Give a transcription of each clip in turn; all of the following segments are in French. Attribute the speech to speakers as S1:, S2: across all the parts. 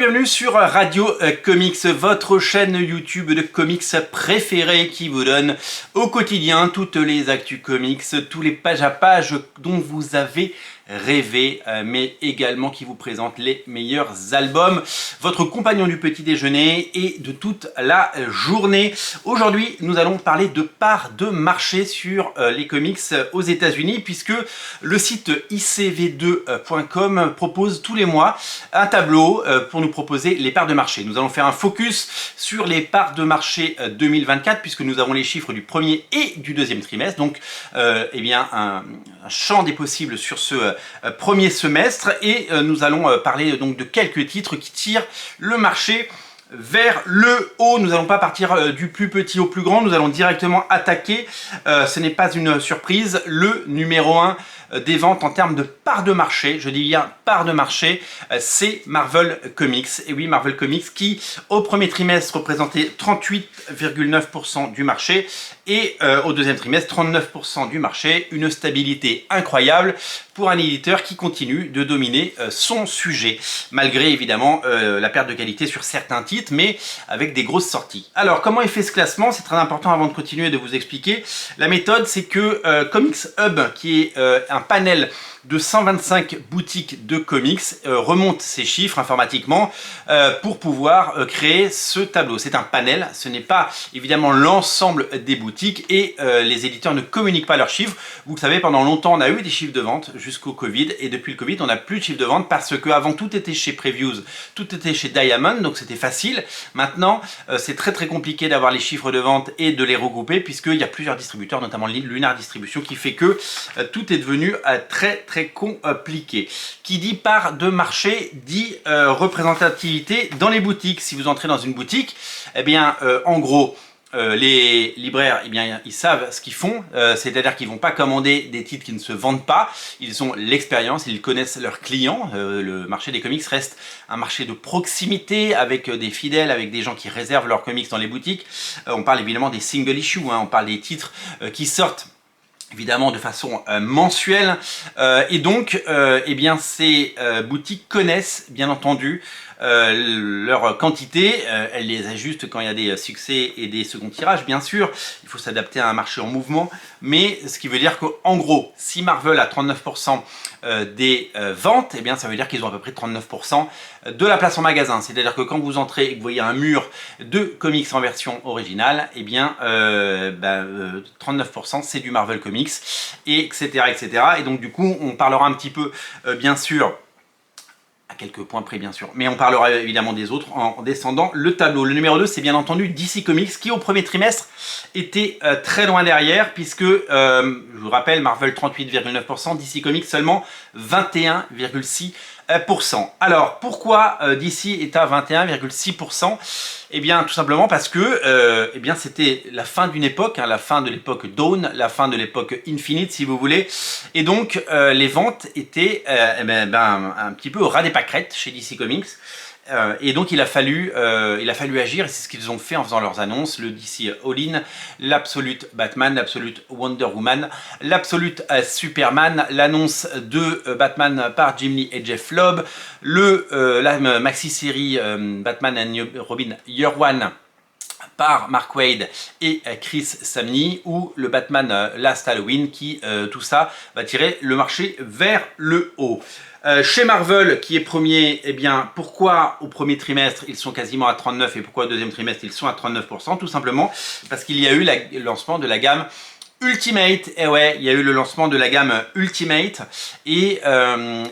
S1: bienvenue sur Radio Comics, votre chaîne YouTube de comics préférée qui vous donne au quotidien toutes les actus comics, tous les pages à pages dont vous avez rêvé, mais également qui vous présente les meilleurs albums, votre compagnon du petit déjeuner et de toute la journée. Aujourd'hui, nous allons parler de parts de marché sur les comics aux États-Unis, puisque le site icv2.com propose tous les mois un tableau pour nous proposer les parts de marché. Nous allons faire un focus sur les parts de marché 2024, puisque nous avons les chiffres du premier et du deuxième trimestre, donc un champ des possibles sur ce premier semestre, et nous allons parler donc de quelques titres qui tirent le marché vers le haut. Nous n'allons pas partir du plus petit au plus grand, nous allons directement attaquer, ce n'est pas une surprise, le numéro 1 des ventes en termes de part de marché, je dis bien part de marché, c'est Marvel Comics. Et oui, Marvel Comics qui au premier trimestre représentait 38,9% du marché et au deuxième trimestre 39% du marché, une stabilité incroyable pour un éditeur qui continue de dominer son sujet, malgré évidemment la perte de qualité sur certains titres, mais avec des grosses sorties. Alors comment est fait ce classement? C'est très important avant de continuer de vous expliquer. La méthode, c'est que Comics Hub, qui est un panel de 125 boutiques de comics, remonte ces chiffres informatiquement pour pouvoir créer ce tableau. C'est un panel, ce n'est pas évidemment l'ensemble des boutiques, et les éditeurs ne communiquent pas leurs chiffres. Vous le savez, pendant longtemps on a eu des chiffres de vente jusqu'au Covid, et depuis le Covid on n'a plus de chiffres de vente parce que avant tout était chez Previews, tout était chez Diamond, donc c'était facile. Maintenant c'est très compliqué d'avoir les chiffres de vente et de les regrouper, puisqu'il y a plusieurs distributeurs, notamment Lunar Distribution, qui fait que tout est devenu très compliqué. Qui dit part de marché dit représentativité dans les boutiques. Si vous entrez dans une boutique, eh bien en gros les libraires, eh bien, ils savent ce qu'ils font, c'est-à-dire qu'ils ne vont pas commander des titres qui ne se vendent pas. Ils ont l'expérience, ils connaissent leurs clients. Le marché des comics reste un marché de proximité, avec des fidèles, avec des gens qui réservent leurs comics dans les boutiques. On parle évidemment des single issues, on parle des titres qui sortent évidemment de façon mensuelle, et donc eh bien ces boutiques connaissent bien entendu leur quantité, elles les ajustent quand il y a des succès et des seconds tirages, bien sûr, il faut s'adapter à un marché en mouvement, mais ce qui veut dire qu'en gros, si Marvel a 39% des ventes, eh bien ça veut dire qu'ils ont à peu près 39% de la place en magasin. C'est-à-dire que quand vous entrez et que vous voyez un mur de comics en version originale, eh bien 39% c'est du Marvel Comics, et etc. Et donc du coup on parlera un petit peu bien sûr, à quelques points près bien sûr, mais on parlera évidemment des autres en descendant le tableau. Le numéro 2, c'est bien entendu DC Comics, qui au premier trimestre était très loin derrière, puisque je vous rappelle, Marvel 38,9%, DC Comics seulement 21,6%. Alors pourquoi DC est à 21,6%? Eh bien tout simplement parce que eh bien c'était la fin d'une époque, la fin de l'époque Dawn, la fin de l'époque Infinite si vous voulez, et donc les ventes étaient un petit peu au ras des pâquerettes chez DC Comics. Et donc il a fallu agir, et c'est ce qu'ils ont fait en faisant leurs annonces, le DC All-In, l'Absolute Batman, l'Absolute Wonder Woman, l'Absolute Superman, l'annonce de Batman par Jim Lee et Jeff Loeb, la maxi-série Batman and Robin Year One par Mark Waid et Chris Samnee, ou le Batman Last Halloween, qui tout ça va tirer le marché vers le haut. Chez Marvel, qui est premier, eh bien, pourquoi au premier trimestre ils sont quasiment à 39 et pourquoi au deuxième trimestre ils sont à 39%? Tout simplement parce qu'il y a eu le lancement de la gamme Ultimate. Et ouais, il y a eu le lancement de la gamme Ultimate, et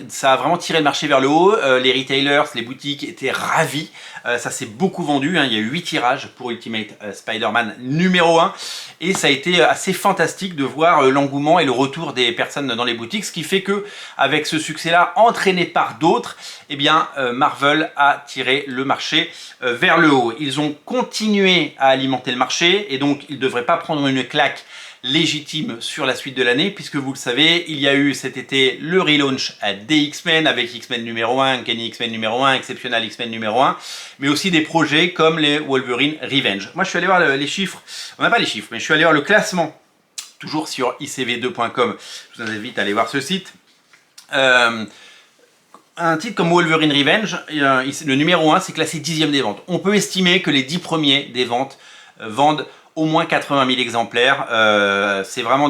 S1: ça a vraiment tiré le marché vers le haut. Les retailers, les boutiques étaient ravis. Ça s'est beaucoup vendu, hein. Il y a eu 8 tirages pour Ultimate Spider-Man numéro 1, et ça a été assez fantastique de voir l'engouement et le retour des personnes dans les boutiques, ce qui fait que avec ce succès-là, entraîné par d'autres, eh bien Marvel a tiré le marché vers le haut. Ils ont continué à alimenter le marché, et donc ils ne devraient pas prendre une claque légitime sur la suite de l'année, puisque vous le savez, il y a eu cet été le relaunch des X-Men, avec X-Men numéro 1, Kenny X-Men numéro 1, Exceptional X-Men numéro 1, mais aussi des projets comme les Wolverine Revenge. Moi je suis allé voir les chiffres, on n'a pas les chiffres, mais je suis allé voir le classement, toujours sur icv2.com, je vous invite à aller voir ce site. un titre comme Wolverine Revenge, le numéro 1, c'est classé 10e des ventes. On peut estimer que les 10 premiers des ventes vendent au moins 80 000 exemplaires. C'est vraiment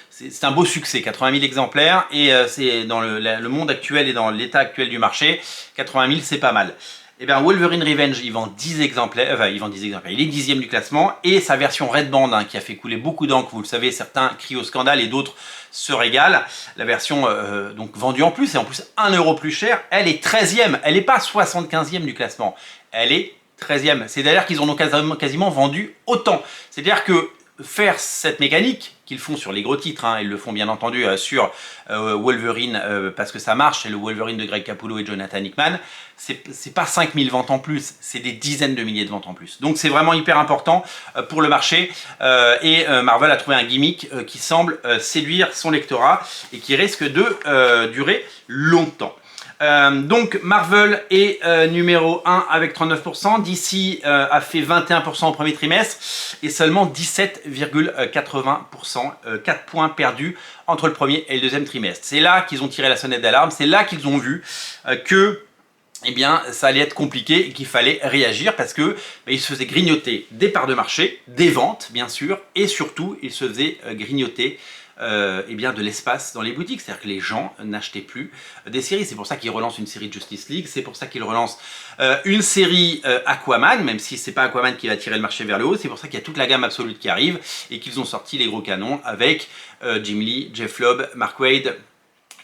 S1: c'est un beau succès, 80 000 exemplaires, et c'est dans le monde actuel et dans l'état actuel du marché, 80 000 c'est pas mal. Et bien Wolverine Revenge, il vend 10 exemplaires, il est 10e du classement, et sa version Red Band, qui a fait couler beaucoup d'encre, vous le savez, certains crient au scandale et d'autres se régalent. La version donc vendue en plus, et en plus 1 € plus cher, elle est 13e, elle n'est pas 75e du classement, elle est 13e. C'est-à-dire qu'ils en ont quasiment vendu autant. C'est-à-dire que faire cette mécanique qu'ils font sur les gros titres, ils le font bien entendu sur Wolverine parce que ça marche, c'est le Wolverine de Greg Capullo et Jonathan Hickman, c'est pas 5000 ventes en plus, c'est des dizaines de milliers de ventes en plus. Donc c'est vraiment hyper important pour le marché et Marvel a trouvé un gimmick qui semble séduire son lectorat et qui risque de durer longtemps. Donc Marvel est numéro 1 avec 39%, DC a fait 21% au premier trimestre et seulement 17,80%, 4 points perdus entre le premier et le deuxième trimestre. C'est là qu'ils ont tiré la sonnette d'alarme, c'est là qu'ils ont vu que eh bien, ça allait être compliqué et qu'il fallait réagir parce que ils se faisaient grignoter des parts de marché, des ventes bien sûr, et surtout ils se faisaient grignoter eh bien de l'espace dans les boutiques, c'est-à-dire que les gens n'achetaient plus des séries. C'est pour ça qu'ils relancent une série de Justice League, c'est pour ça qu'ils relancent une série Aquaman, même si c'est pas Aquaman qui va tirer le marché vers le haut, c'est pour ça qu'il y a toute la gamme absolue qui arrive et qu'ils ont sorti les gros canons avec Jim Lee, Jeff Loeb, Mark Waid,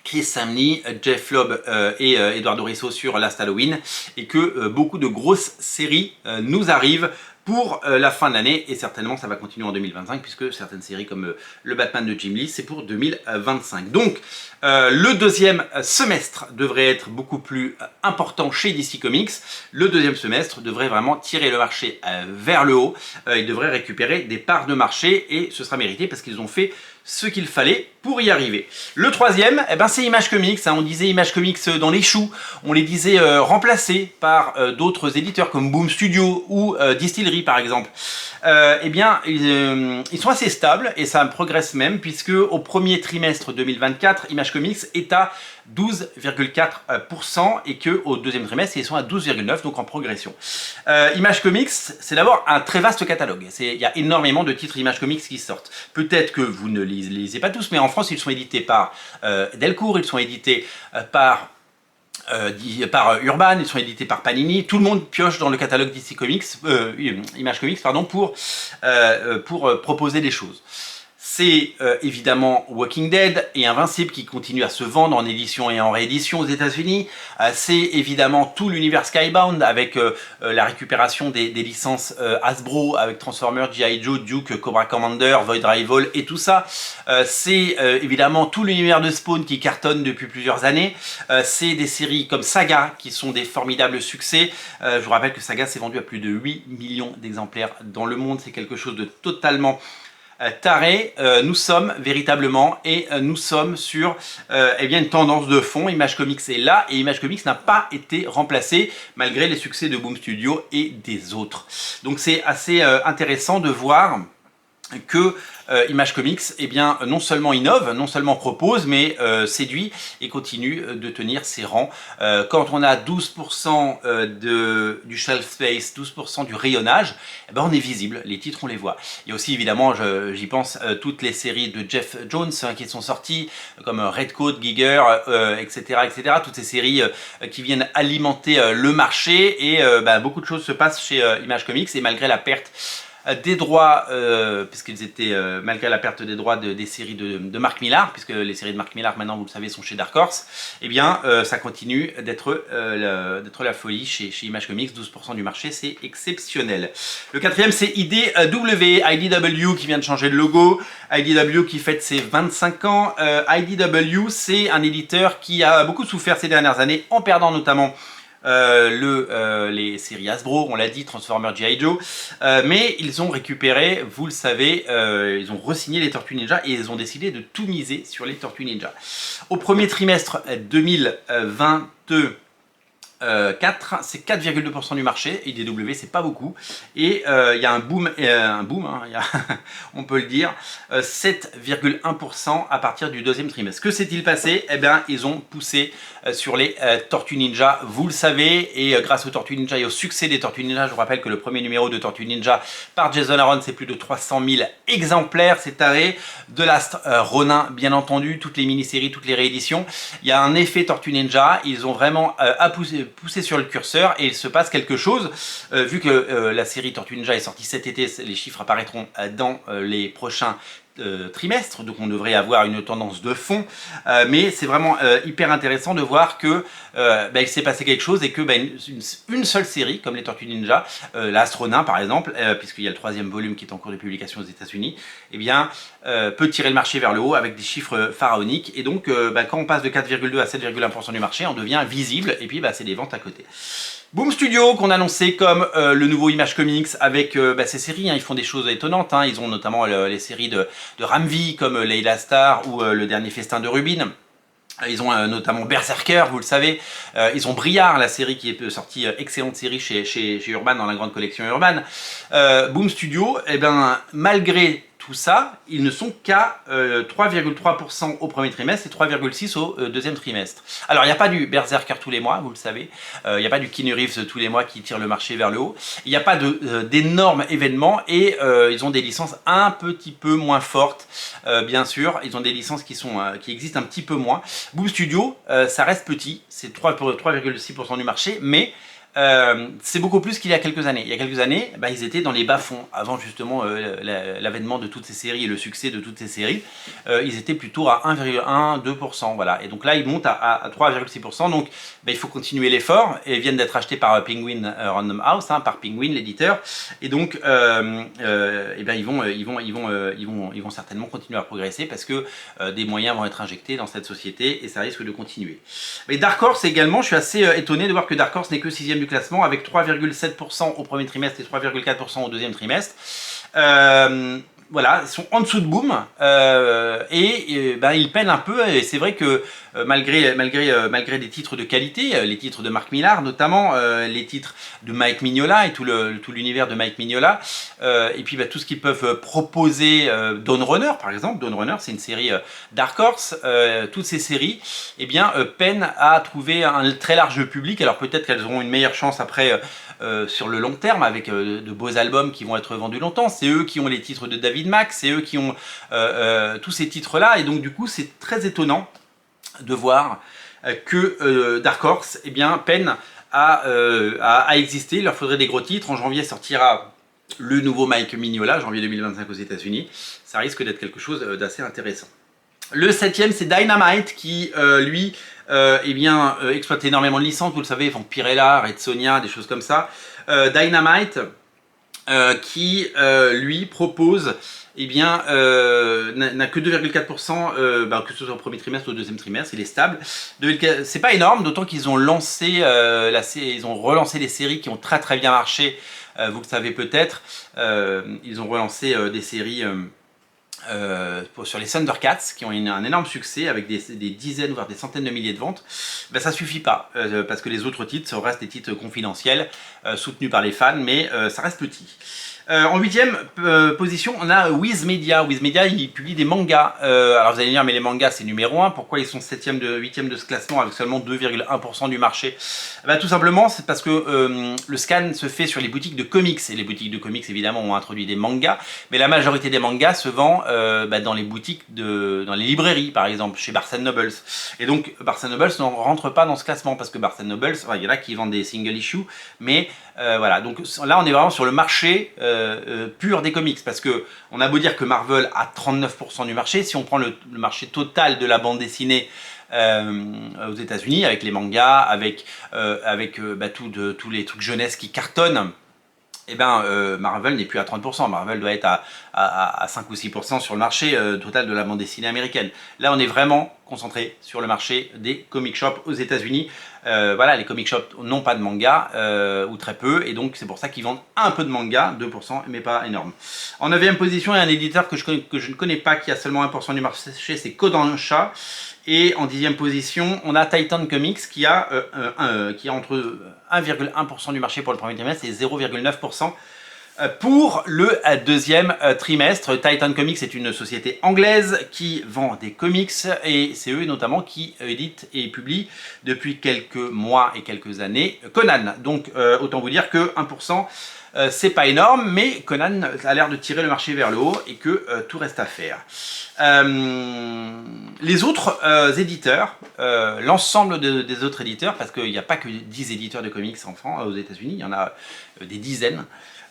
S1: Chris Samney, Jeff Loeb et Eduardo Risso sur Last Halloween, et que beaucoup de grosses séries nous arrivent pour la fin de l'année, et certainement ça va continuer en 2025 puisque certaines séries comme le Batman de Jim Lee c'est pour 2025. Donc le deuxième semestre devrait être beaucoup plus important chez DC Comics. Le deuxième semestre devrait vraiment tirer le marché vers le haut. Ils devraient récupérer des parts de marché et ce sera mérité parce qu'ils ont fait ce qu'il fallait pour y arriver. Le troisième, eh ben, c'est Image Comics. On disait Image Comics dans les choux, on les disait remplacés par d'autres éditeurs comme Boom Studio ou Distillery par exemple. Eh bien, ils sont assez stables et ça progresse même puisque au premier trimestre 2024, Image Comics est à 12,4% et qu'au deuxième trimestre, ils sont à 12,9%, donc en progression. Image Comics, c'est d'abord un très vaste catalogue. Il y a énormément de titres Image Comics qui sortent. Peut-être que vous ne les lisez pas tous, mais en France, ils sont édités par Delcourt, ils sont édités par Urban, ils sont édités par Panini. Tout le monde pioche dans le catalogue DC Comics, Image Comics, pardon, pour proposer des choses. C'est évidemment Walking Dead et Invincible qui continuent à se vendre en édition et en réédition aux États-Unis. C'est évidemment tout l'univers Skybound avec la récupération des licences Hasbro avec Transformers, G.I. Joe, Duke, Cobra Commander, Void Rival et tout ça. C'est évidemment tout l'univers de Spawn qui cartonne depuis plusieurs années. C'est des séries comme Saga qui sont des formidables succès. Je vous rappelle que Saga s'est vendu à plus de 8 millions d'exemplaires dans le monde. C'est quelque chose de totalement taré. Nous sommes véritablement et nous sommes sur eh bien une tendance de fond. Image Comics est là et Image Comics n'a pas été remplacé malgré les succès de Boom Studio et des autres. Donc c'est assez intéressant de voir que Image Comics eh bien, non seulement innove, non seulement propose, mais séduit et continue de tenir ses rangs. Quand on a 12% du shelf space, 12% du rayonnage, eh ben, on est visible, les titres on les voit. Il y a aussi évidemment, j'y pense, toutes les séries de Jeff Jones qui sont sorties, comme Redcoat, Giger, etc., etc. Toutes ces séries qui viennent alimenter le marché et beaucoup de choses se passent chez Image Comics et malgré la perte des droits, puisqu'ils étaient, malgré la perte des droits des séries de Mark Millar, puisque les séries de Mark Millar maintenant vous le savez sont chez Dark Horse, eh bien ça continue d'être la folie chez Image Comics, 12% du marché, c'est exceptionnel. Le quatrième c'est IDW qui vient de changer de logo, IDW qui fête ses 25 ans. IDW c'est un éditeur qui a beaucoup souffert ces dernières années en perdant notamment les séries Hasbro, on l'a dit, Transformers, G.I. Joe, mais ils ont récupéré, vous le savez, ils ont re-signé les Tortues Ninja et ils ont décidé de tout miser sur les Tortues Ninja. Au premier trimestre 2022, 4, c'est 4,2% du marché. IDW, c'est pas beaucoup. Et il y a un boom, hein, on peut le dire, 7,1% à partir du deuxième trimestre. Que s'est-il passé? Eh bien, ils ont poussé sur les Tortues Ninja, vous le savez, et grâce aux Tortues Ninja et au succès des Tortues Ninja, je vous rappelle que le premier numéro de Tortues Ninja par Jason Aaron, c'est plus de 300 000 exemplaires, c'est taré. De Last Ronin, bien entendu, toutes les mini-séries, toutes les rééditions. Il y a un effet Tortues Ninja, ils ont vraiment poussé sur le curseur et il se passe quelque chose. Vu que la série Tortues Ninja est sortie cet été, les chiffres apparaîtront dans les prochains trimestre, donc on devrait avoir une tendance de fond, mais c'est vraiment hyper intéressant de voir que il s'est passé quelque chose et que une seule série, comme les Tortues Ninja, Last Ronin par exemple, puisqu'il y a le 3e volume qui est en cours de publication aux États-Unis, eh bien peut tirer le marché vers le haut avec des chiffres pharaoniques, et donc quand on passe de 4,2 à 7,1% du marché, on devient visible, et puis c'est des ventes à côté. Boom Studio qu'on a annoncé comme le nouveau Image Comics avec ces séries, hein, ils font des choses étonnantes, hein, ils ont notamment les séries de Ramvi comme Layla Star ou le dernier festin de Rubin. Ils ont notamment Berserker, vous le savez. Ils ont Briard, la série qui est sortie, excellente série chez Urban, dans la grande collection Urban. Boom Studio, eh ben, malgré tout ça, ils ne sont qu'à 3,3% au premier trimestre et 3,6% au deuxième trimestre. Alors, il n'y a pas du Berserker tous les mois, vous le savez. Il n'y a pas du Keanu Reeves tous les mois qui tire le marché vers le haut. Il n'y a pas d'énormes événements et ils ont des licences un petit peu moins fortes, bien sûr. Ils ont des licences qui existent un petit peu moins. Boom Studio, ça reste petit, c'est 3,6% du marché, mais c'est beaucoup plus qu'il y a quelques années. Il y a quelques années, ils étaient dans les bas-fonds. Avant justement l'avènement de toutes ces séries et le succès de toutes ces séries, ils étaient plutôt à 1,1-2%. Voilà. Et donc là, ils montent à 3,6%. Donc il faut continuer l'effort. Et ils viennent d'être achetés par Penguin Random House, hein, par Penguin, l'éditeur. Et donc, ils vont certainement continuer à progresser parce que des moyens vont être injectés dans cette société et ça risque de continuer. Mais Dark Horse également, je suis assez étonné de voir que Dark Horse n'est que 6e du classement avec 3,7% au premier trimestre et 3,4% au deuxième trimestre. Voilà, ils sont en dessous de Boom ils peinent un peu, et c'est vrai que malgré des titres de qualité, les titres de Marc Millar notamment, les titres de Mike Mignola et tout l'univers de Mike Mignola, et puis tout ce qu'ils peuvent proposer, Dawn Runner par exemple. Dawn Runner, c'est une série Dark Horse. Toutes ces séries peinent à trouver un très large public. Alors peut-être qu'elles auront une meilleure chance après sur le long terme avec de beaux albums qui vont être vendus longtemps. C'est eux qui ont les titres de David Mack, c'est eux qui ont tous ces titres là, et donc du coup c'est très étonnant de voir que Dark Horse peine à exister. Il leur faudrait des gros titres. En janvier sortira le nouveau Mike Mignola, janvier 2025 aux États-Unis. Ça risque d'être quelque chose d'assez intéressant. Le 7e, c'est Dynamite qui exploite énormément de licences. Vous le savez, Vampirella, Red Sonja, des choses comme ça. Dynamite qui lui propose n'a que 2,4%, que ce soit au premier trimestre ou au deuxième trimestre, il est stable. C'est pas énorme, d'autant qu'ils ont lancé ils ont relancé des séries qui ont très très bien marché. Vous le savez peut-être, ils ont relancé des séries sur les Thundercats qui ont un énorme succès avec des dizaines voire des centaines de milliers de ventes. Ça suffit pas parce que les autres titres restent des titres confidentiels soutenus par les fans, mais ça reste petit. En 8e position, on a Wiz Media. Wiz Media, il publie des mangas. Alors vous allez dire, mais les mangas c'est numéro 1. Pourquoi ils sont 8e de ce classement avec seulement 2,1% du marché? Tout simplement, c'est parce que le scan se fait sur les boutiques de comics. Et les boutiques de comics, évidemment, ont introduit des mangas. Mais la majorité des mangas se vend dans les boutiques, dans les librairies, par exemple, chez Barnes & Noble. Et donc, Barnes & Noble ne rentre pas dans ce classement parce que Barnes & Noble, il y en a qui vendent des single issues. Mais voilà, donc là, on est vraiment sur le marché pur des comics, parce que on a beau dire que Marvel a 39% du marché, si on prend le marché total de la bande dessinée aux États-Unis, avec les mangas, avec tous les trucs jeunesse qui cartonnent, Marvel n'est plus à 30%, Marvel doit être à 5 ou 6% sur le marché total de la bande dessinée américaine. Là, on est vraiment concentré sur le marché des comic shops aux États-Unis. Voilà, les comic shops n'ont pas de manga, ou très peu, et donc c'est pour ça qu'ils vendent un peu de manga, 2%, mais pas énorme. En 9e position, il y a un éditeur que je ne connais pas, qui a seulement 1% du marché, c'est Kodansha. Et en 10e position, on a Titan Comics qui a entre 1,1% du marché pour le premier trimestre et 0,9% pour le deuxième trimestre. Titan Comics est une société anglaise qui vend des comics et c'est eux notamment qui éditent et publient depuis quelques mois et quelques années Conan. Donc autant vous dire que 1%, c'est pas énorme, mais Conan a l'air de tirer le marché vers le haut et que tout reste à faire. Les autres éditeurs, l'ensemble des autres éditeurs, parce qu'il n'y a pas que 10 éditeurs de comics en France, aux États-Unis, il y en a des dizaines.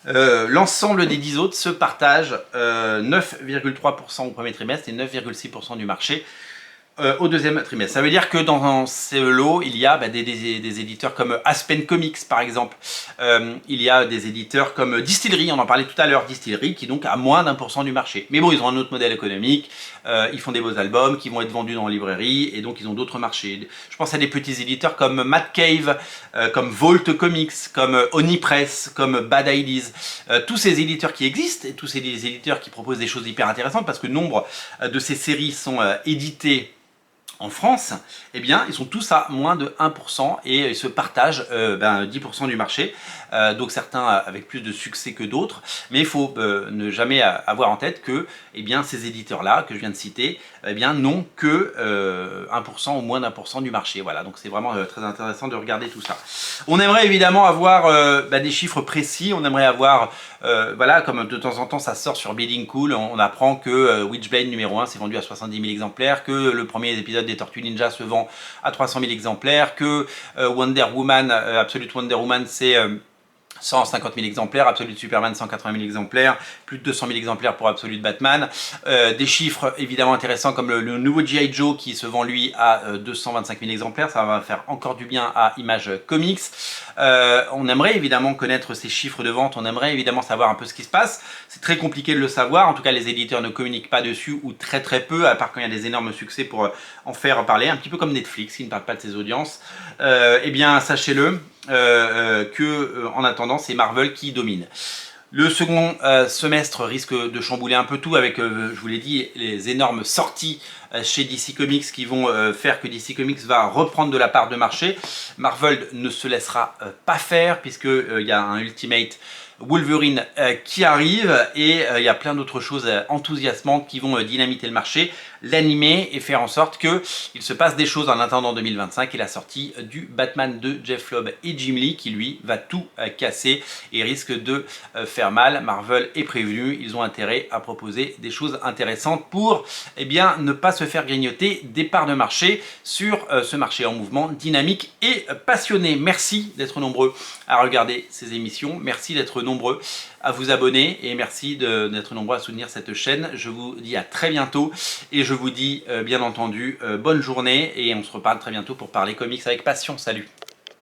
S1: L'ensemble des 10 autres se partagent 9,3% au premier trimestre et 9,6% du marché au deuxième trimestre. Ça veut dire que dans ce lot, il y a des éditeurs comme Aspen Comics par exemple. Il y a des éditeurs comme Distillery, on en parlait tout à l'heure, Distillery qui donc a moins d'1% du marché. Mais bon, ils ont un autre modèle économique, ils font des beaux albums qui vont être vendus dans les librairies et donc ils ont d'autres marchés. Je pense à des petits éditeurs comme Mad Cave, comme Vault Comics, comme Onipress, comme Bad Ideas. Tous ces éditeurs qui existent et tous ces éditeurs qui proposent des choses hyper intéressantes parce que nombre de ces séries sont éditées en France, eh bien, ils sont tous à moins de 1% et ils se partagent 10% du marché. Donc certains avec plus de succès que d'autres, mais il faut ne jamais avoir en tête que eh bien, ces éditeurs-là que je viens de citer eh bien, n'ont que 1% ou moins d'1% du marché. Voilà, donc c'est vraiment très intéressant de regarder tout ça. On aimerait évidemment avoir des chiffres précis, on aimerait avoir, voilà, comme de temps en temps ça sort sur Bleeding Cool, on apprend que Witchblade numéro 1 s'est vendu à 70 000 exemplaires, que le premier épisode des Tortues Ninja se vend à 300 000 exemplaires, que Wonder Woman, Absolute Wonder Woman, c'est 150 000 exemplaires, Absolute Superman 180 000 exemplaires, plus de 200 000 exemplaires pour Absolute Batman. Des chiffres évidemment intéressants comme le nouveau G.I. Joe qui se vend lui à 225 000 exemplaires, ça va faire encore du bien à Image Comics. On aimerait évidemment connaître ces chiffres de vente, on aimerait évidemment savoir un peu ce qui se passe. C'est très compliqué de le savoir, en tout cas les éditeurs ne communiquent pas dessus ou très peu, à part quand il y a des énormes succès pour en faire parler, un petit peu comme Netflix qui ne parle pas de ses audiences. Eh bien sachez-le, en attendant c'est Marvel qui domine. Le second semestre risque de chambouler un peu tout avec, je vous l'ai dit, les énormes sorties chez DC Comics qui vont faire que DC Comics va reprendre de la part de marché. Marvel ne se laissera pas faire puisqu'il y a un Ultimate Wolverine qui arrive et il y a plein d'autres choses enthousiasmantes qui vont dynamiter le marché, l'animer et faire en sorte qu'il se passe des choses en attendant 2025 et la sortie du Batman de Jeff Loeb et Jim Lee qui lui va tout casser et risque de faire mal. Marvel est prévenu, ils ont intérêt à proposer des choses intéressantes pour eh bien, ne pas se faire grignoter des parts de marché sur ce marché en mouvement dynamique et passionné. Merci d'être nombreux à regarder ces émissions, merci d'être nombreux à vous abonner et merci d'être nombreux à soutenir cette chaîne. Je vous dis à très bientôt et je vous dis bien entendu bonne journée et on se reparle très bientôt pour parler comics avec passion. Salut!